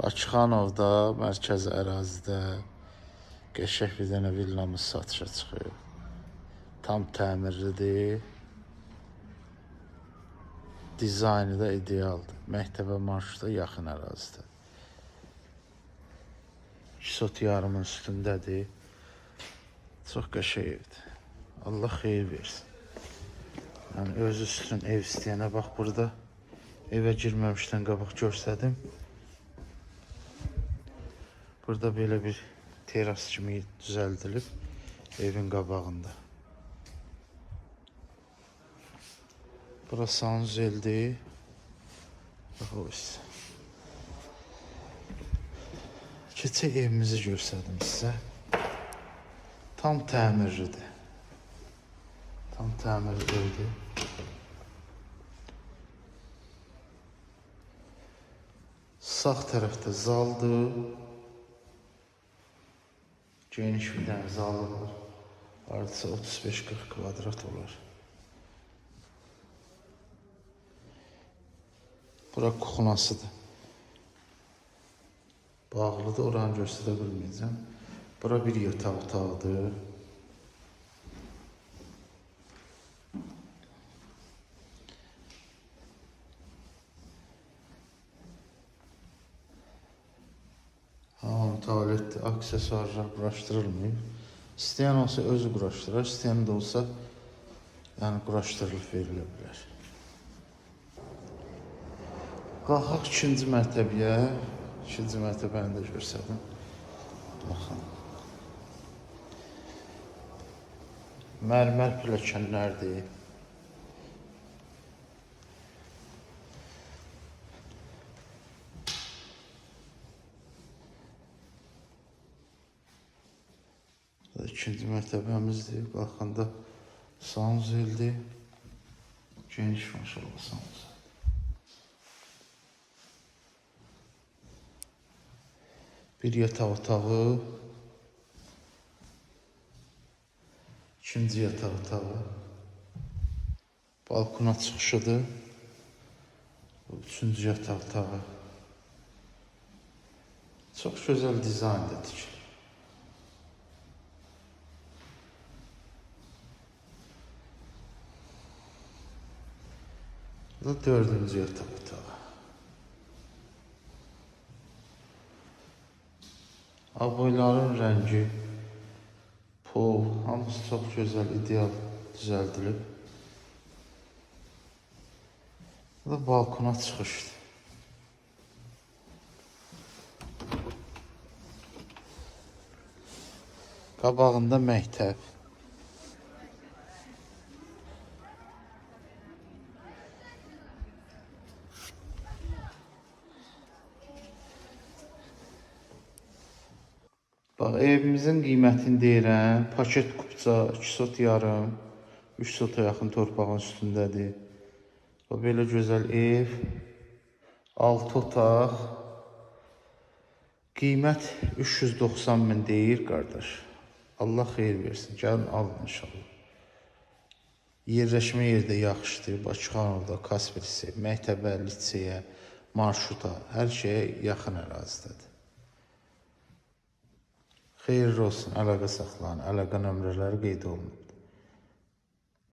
Bakıxanovda, mərkəzi ərazidə qəşəng bir dənə villamız satışa çıxıyor. Tam təmirlidir. Dizaynı da idealdır. Məktəbə marşruta yaxın ərazidə. 2 sot yarımın üstündədir. Çox qəşəng evdir. Allah xeyir versin. Yəni özü üstün ev istəyənə bax burada evə girməmişdən qabaq görsədim. Burada belə bir teras kimi düzəldilib evin qabağında. Bura sanuzeldir. Bax o isə. Keçək evimizi görsədim sizə. Tam təmirlidir. Tam təmirli evdir. Sağ tərəfdə zaldır. Geniş bir dənə zalı var. Artısı 35-40 kvadrat olar. Bura kuxunasıdır. Bağlıdır, oranı göstərə bilməyəcəm. Bura bir yataq otağıdır. Hamam, tualetdir, aksesuarlar quraşdırılmayıb. İstəyən olsa özü quraşdırar, istəyən də olsa yəni quraşdırılıb verilə bilər. Qalxaq 2-ci mərtəbəyə. 2-ci mərtəbəni də görsədim. Baxın. Mərmər pilləkənlərdir. İkinci mərtəbəmizdir. Qalxanda sanuzeldir. Geniş maşallah sanuzel. Bir yataq otağı. İkinci yataq otağı. Balkona çıxışıdır. Üçüncü yataq otağı. Çox gözəl dizaynda tikilir. Bu da 4-cü yataq otağı. Aboyların rəngi, pol, hamısı çox gözəl, ideal düzəldilib. Bu da balkona çıxışdır. Qabağında məktəb. Bax, evimizin qiymətini deyirəm. Paket kupça 2 sot yarım, 3 sota yaxın torpağın üstündədir. Bax, belə gözəl ev. 6 otaq. Qiymət 390 min deyir qardaş. Allah xeyir versin. Gəlin alın inşallah. Yerləşmə yerdə yaxşıdır. Bakıxanovda, Kaspersə, məktəbə, liseyə, marşruta, hər şeyə yaxın ərazidədir. Xeyirli olsun, əlaqə saxlayın, əlaqə nömrələri qeyd olunub.